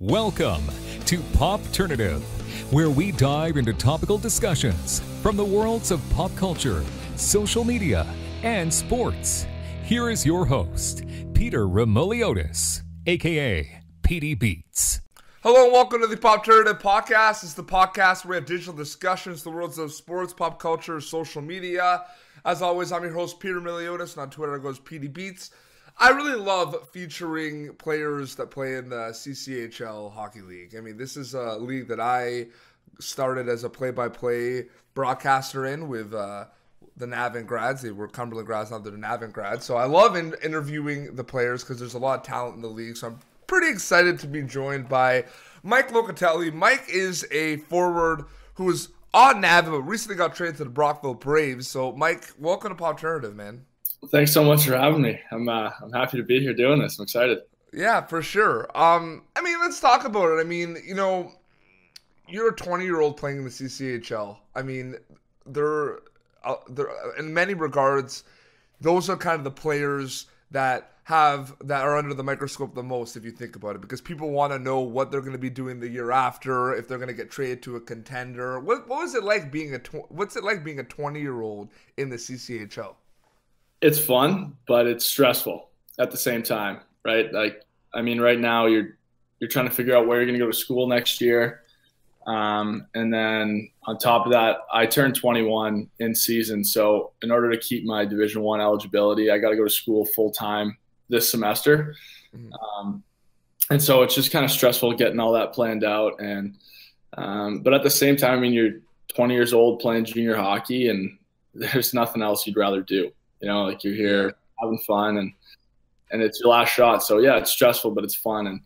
Welcome to Popternative, where we dive into topical discussions from the worlds of pop culture, social media, and sports. Here is your host, Peter Remoliotis, aka PD Beats. Hello and welcome to the Popternative Podcast. It's the podcast where we have digital discussions, the worlds of sports, pop culture, social media. As always, I'm your host, Peter Remoliotis, and on Twitter it goes PD Beats. I really love featuring players that play in the CCHL Hockey League. I mean, this is a league that I started as a play-by-play broadcaster in with the Navan Grads. They were Cumberland Grads, now they're the Navan Grads. So I love interviewing the players because there's a lot of talent in the league. So I'm pretty excited to be joined by Mike Locatelli. Mike is a forward who is on Navan, but recently got traded to the Brockville Braves. So, Mike, welcome to Popternative, man. Thanks so much for having me. I'm happy to be here doing this. I'm excited. Yeah, for sure. I mean, let's talk about it. I mean, you know, you're a 20-year-old playing in the CCHL. I mean, they're in many regards, those are kind of the players that are under the microscope the most, if you think about it, because people want to know what they're going to be doing the year after, if they're going to get traded to a contender. What was it like being what's it like being a 20-year-old in the CCHL? It's fun, but it's stressful at the same time, right? Like, I mean, right now you're trying to figure out where you're going to go to school next year. And then on top of that, I turned 21 in season. So in order to keep my Division I eligibility, I got to go to school full time this semester. And so it's just kind of stressful getting all that planned out. And, but at the same time, I mean, you're 20 years old playing junior hockey and there's nothing else you'd rather do. You know, like you're here having fun and it's your last shot. So yeah, it's stressful, but it's fun. And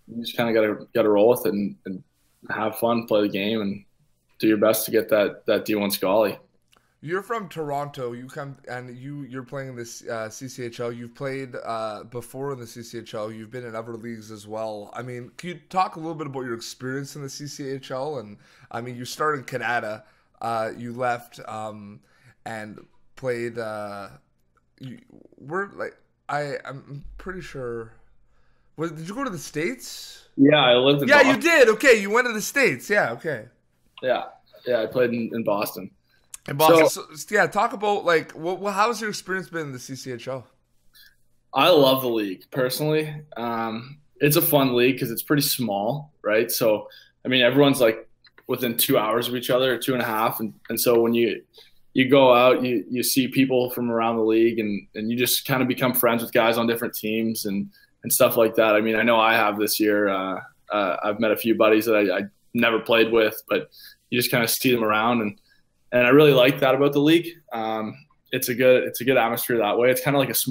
you just kind of got to roll with it and have fun, play the game, and do your best to get that D1 Scully. You're from Toronto. You come and you're playing in this CCHL. You've played before in the CCHL. You've been in other leagues as well. I mean, can you talk a little bit about your experience in the CCHL? And I mean, you started in Canada. You left and played. I'm pretty sure. Did you go to the States? Yeah, I lived in Boston. You did. Okay, you went to the States. Yeah, okay. Yeah, I played in Boston. In Boston. So, talk about how's your experience been in the CCHL? I love the league personally. It's a fun league because it's pretty small, right? So, I mean, everyone's like within 2 hours of each other, or 2.5, and so when you go out, you see people from around the league, and you just kind of become friends with guys on different teams and stuff like that. I mean, I know I have this year. I've met a few buddies that I never played with, but you just kind of see them around, and I really like that about the league. It's a good atmosphere that way. It's kind of like it's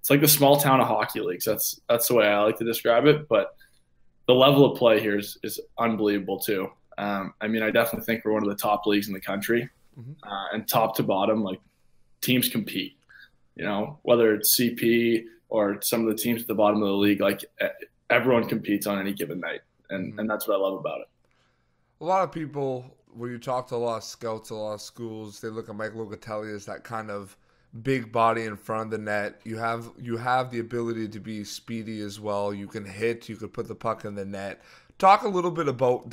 like the small town of hockey leagues. That's the way I like to describe it. But the level of play here is unbelievable too. I mean, I definitely think we're one of the top leagues in the country. And top to bottom, like, teams compete, you know, whether it's CP or some of the teams at the bottom of the league, like everyone competes on any given night. And that's what I love about it. A lot of people, when you talk to a lot of scouts, a lot of schools, they look at Mike Locatelli as that kind of big body in front of the net. You have the ability to be speedy as well. You can hit, you could put the puck in the net. Talk a little bit about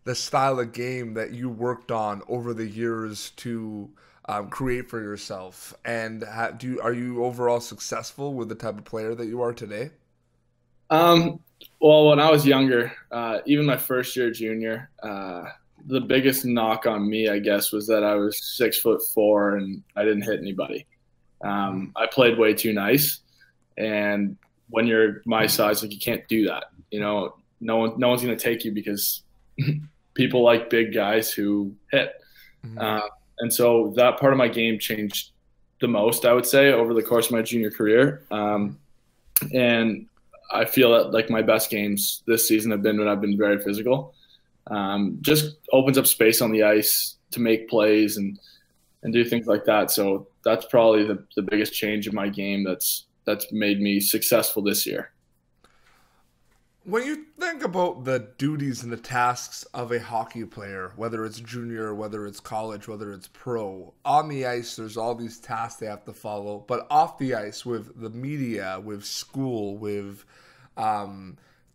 the style of game that you worked on over the years to create for yourself, and are you overall successful with the type of player that you are today? Well, when I was younger, even my first year junior, the biggest knock on me, I guess, was that I was 6'4" and I didn't hit anybody. I played way too nice, and when you're my size, like, you can't do that. You know, no one's going to take you because people like big guys who hit. And so that part of my game changed the most, I would say, over the course of my junior career. And I feel that, like, my best games this season have been when I've been very physical. Just opens up space on the ice to make plays and do things like that. So that's probably the biggest change in my game that's made me successful this year. When you think about the duties and the tasks of a hockey player, whether it's junior, whether it's college, whether it's pro, on the ice, there's all these tasks they have to follow. But off the ice, with the media, with school, with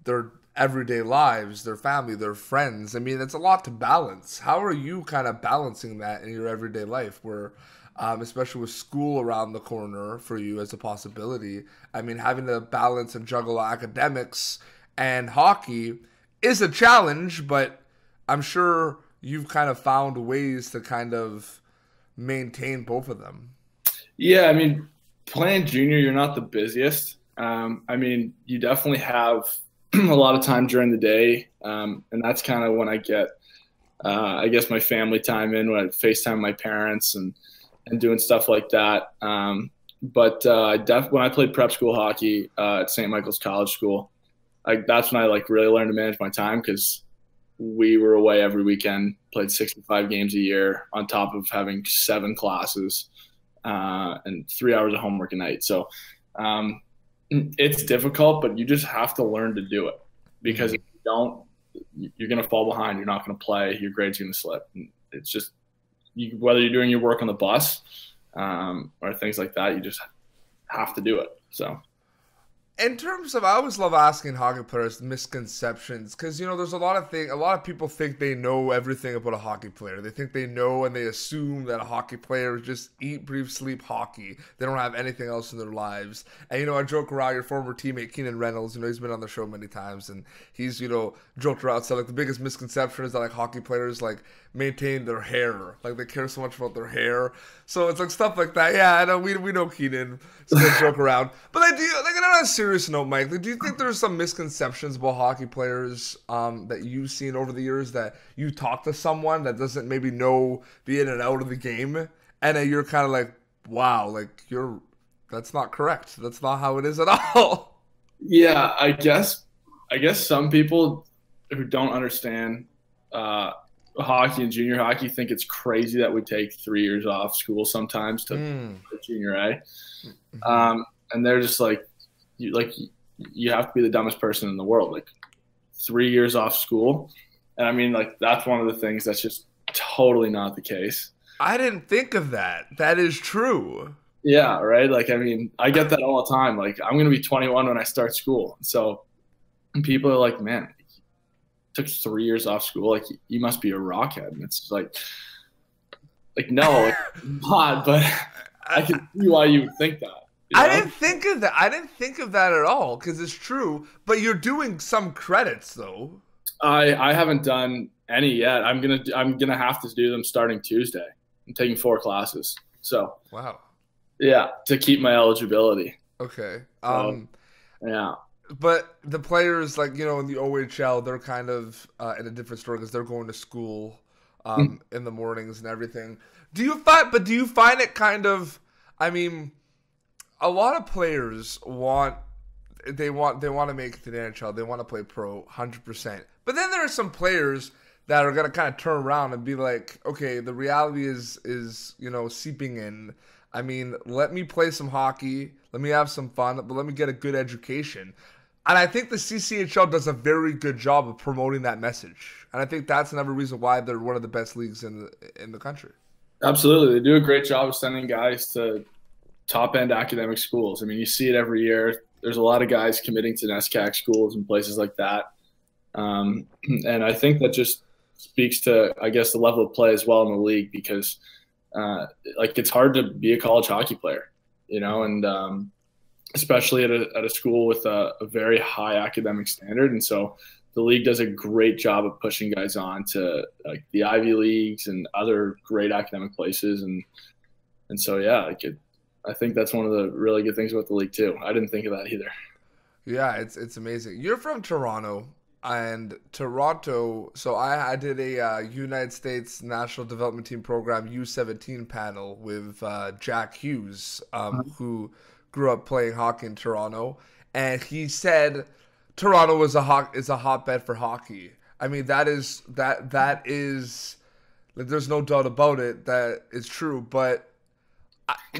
their everyday lives, their family, their friends. I mean, it's a lot to balance. How are you kind of balancing that in your everyday life where, especially with school around the corner for you as a possibility? I mean, having to balance and juggle academics and hockey is a challenge, but I'm sure you've kind of found ways to kind of maintain both of them. Yeah, I mean, playing junior, you're not the busiest. I mean, you definitely have a lot of time during the day, and that's kind of when I get, I guess, my family time in, when I FaceTime my parents and doing stuff like that. But when I played prep school hockey at St. Michael's College School, that's when I really learned to manage my time, because we were away every weekend, played 65 games a year on top of having 7 classes and 3 hours of homework a night. So it's difficult, but you just have to learn to do it, because if you don't, you're going to fall behind. You're not going to play. Your grade's going to slip. And it's just, whether you're doing your work on the bus or things like that, you just have to do it. So. In terms of, I always love asking hockey players misconceptions, because, there's a lot of people think they know everything about a hockey player. They think they know, and they assume that a hockey player just eat, breathe, sleep hockey. They don't have anything else in their lives. And, I joke around, your former teammate, Keenan Reynolds, he's been on the show many times, and he's, joked around, said, the biggest misconception is that, hockey players, maintain their hair. They care so much about their hair. So it's, stuff like that. Yeah, I know, we know Keenan. So they joke around. But on a serious note, Mike, do you think there's some misconceptions about hockey players that you've seen over the years, that you talk to someone that doesn't maybe know the in and out of the game, and that you're kind of wow, that's not correct. That's not how it is at all. Yeah, I guess some people who don't understand hockey and junior hockey think it's crazy that we take 3 years off school sometimes to junior A. And they're just you have to be the dumbest person in the world. 3 years off school. And I mean, that's one of the things that's just totally not the case. I didn't think of that. That is true. Yeah, right? I mean, I get that all the time. I'm going to be 21 when I start school. So people are like, man, took 3 years off school. You must be a rockhead. And it's no, not, but I can see why you would think that. I didn't think of that. I didn't think of that at all, because it's true. But you're doing some credits, though. I haven't done any yet. I'm gonna have to do them starting Tuesday. I'm taking 4 classes. So wow. Yeah, to keep my eligibility. Okay. Yeah. But the players, in the OHL, they're kind of in a different story, because they're going to school in the mornings and everything. Do you find it kind of? I mean, a lot of players want to make it to the NHL. They want to play pro 100%. But then there are some players that are going to kind of turn around and be like, okay, the reality is seeping in. I mean, let me play some hockey, let me have some fun, but let me get a good education. And I think the CCHL does a very good job of promoting that message. And I think that's another reason why they're one of the best leagues in the country. Absolutely. They do a great job of sending guys to top-end academic schools. I mean, you see it every year. There's a lot of guys committing to NESCAC schools and places like that. And I think that just speaks to, I guess, the level of play as well in the league, because it's hard to be a college hockey player, and especially at a school with a very high academic standard. And so the league does a great job of pushing guys on to the Ivy Leagues and other great academic places. And so, yeah, I think that's one of the really good things about the league too. I didn't think of that either. Yeah, it's amazing. You're from Toronto, and Toronto. So I did a United States National Development Team Program U17 panel with Jack Hughes, who grew up playing hockey in Toronto, and he said Toronto is a hotbed for hockey. I mean, that is there's no doubt about it. That is true, but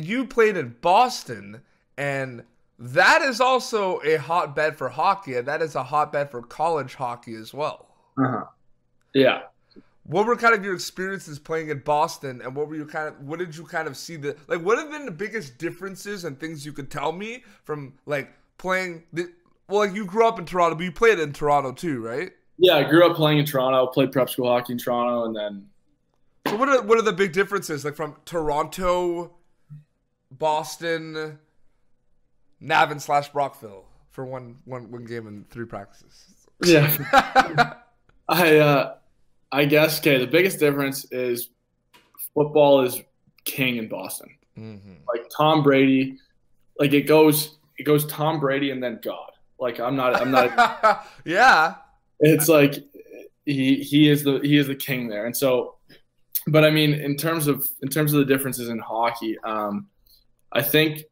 you played in Boston, and that is also a hotbed for hockey, and that is a hotbed for college hockey as well. Yeah. What were kind of your experiences playing in Boston, and what did you kind of see what have been the biggest differences and things you could tell me from playing Well, like you grew up in Toronto, but you played in Toronto too, right? Yeah, I grew up playing in Toronto, played prep school hockey in Toronto, and then. So what are the big differences, like from Toronto, Boston, Navan / Brockville for one game and 3 practices? Yeah. I guess, okay, the biggest difference is football is king in Boston. Mm-hmm. Like Tom Brady, like it goes Tom Brady and then God. Like I'm not Yeah. It's like he is the king there. And so, but I mean, in terms of the differences in hockey, I think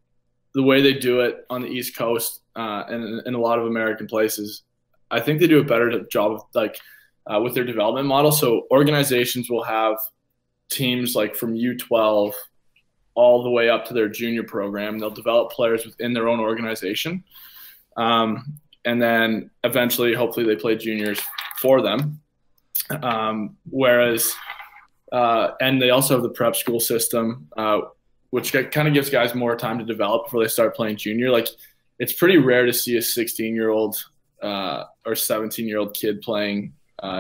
the way they do it on the East Coast and in a lot of American places, I think they do a better job of like with their development model. So organizations will have teams like from U12 all the way up to their junior program. They'll develop players within their own organization. And then eventually, hopefully, they play juniors for them. Whereas, and they also have the prep school system, which kind of gives guys more time to develop before they start playing junior. Like, it's pretty rare to see a 16-year-old or 17-year-old kid playing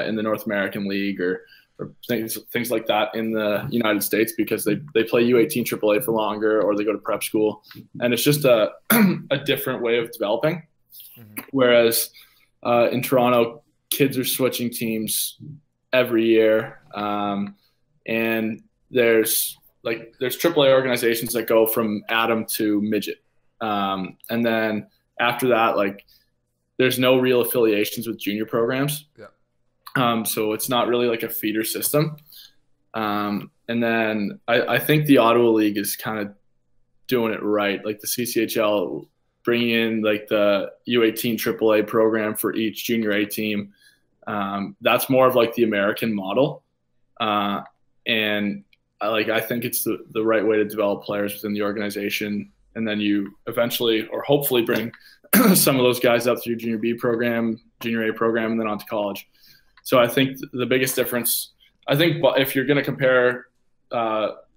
in the North American League or things like that in the United States, because they play U18 AAA for longer, or they go to prep school, and it's just a different way of developing. Mm-hmm. Whereas in Toronto, kids are switching teams every year, and there's AAA organizations that go from Atom to midget, and then after that, like there's no real affiliations with junior programs. Yeah. So it's not really like a feeder system. And then I think the Ottawa League is kind of doing it right. Like the CCHL bringing in like the U18 AAA program for each junior A team. That's more of like the American model. And I think it's the right way to develop players within the organization. And then you eventually, or hopefully, bring some of those guys up through your junior B program, junior A program, and then on to college. So I think the biggest difference, I think if you're going to compare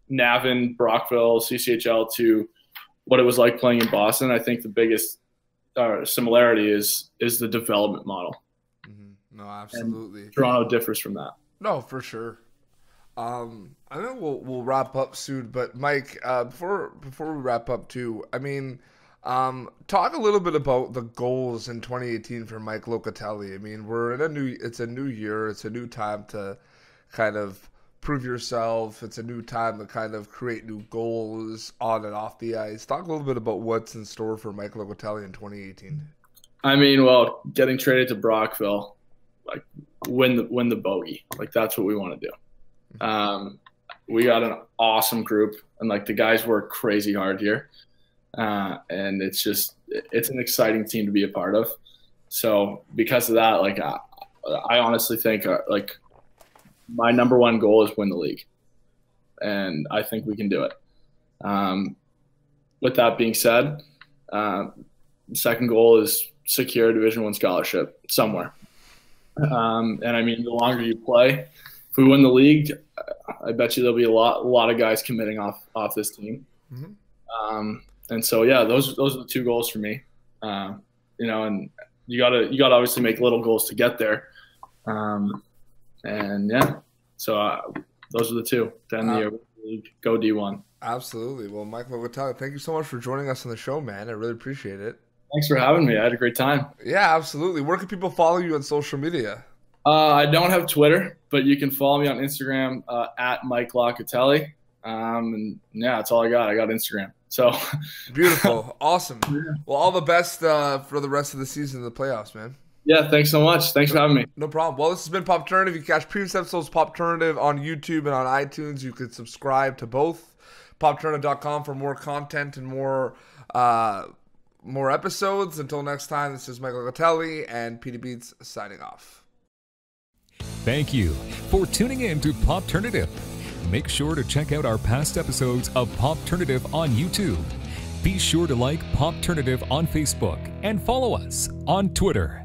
Navan, Brockville, CCHL to what it was like playing in Boston, I think the biggest similarity is the development model. Mm-hmm. No, absolutely. And Toronto differs from that. No, for sure. I know we'll wrap up soon, but Mike, before we wrap up too, I mean, talk a little bit about the goals in 2018 for Mike Locatelli. I mean, it's a new year. It's a new time to kind of prove yourself. It's a new time to kind of create new goals on and off the ice. Talk a little bit about what's in store for Mike Locatelli in 2018. I mean, well, getting traded to Brockville, like win the bogey. Like that's what we want to do. We got an awesome group, and like the guys work crazy hard here. And it's an exciting team to be a part of. So because of that, like I honestly think like my number one goal is win the league, and I think we can do it. With that being said, the second goal is secure a Division I scholarship somewhere. And I mean, the longer you play, if we win the league, I bet you there'll be a lot of guys committing off this team. Mm-hmm. And so, yeah, those are the two goals for me. And you gotta obviously make little goals to get there. And yeah, so those are the two. To end the year, go D1. Absolutely. Well, Mike Locatelli, thank you so much for joining us on the show, man. I really appreciate it. Thanks for having me. I had a great time. Yeah, absolutely. Where can people follow you on social media? I don't have Twitter, but you can follow me on Instagram at Mike Locatelli. And yeah, that's all I got. I got Instagram. So beautiful. Awesome. Well, all the best for the rest of the season, the playoffs, man. Yeah, thanks so much. Thanks for having me. No problem. Well, this has been Popternative. You can catch previous episodes Popternative on YouTube and on iTunes. You can subscribe to both. Popternative.com for more content and more episodes. Until next time, this is Mike Locatelli and PD Beats signing off. Thank you for tuning in to Popternative. Make sure to check out our past episodes of Popternative on YouTube. Be sure to like Popternative on Facebook and follow us on Twitter.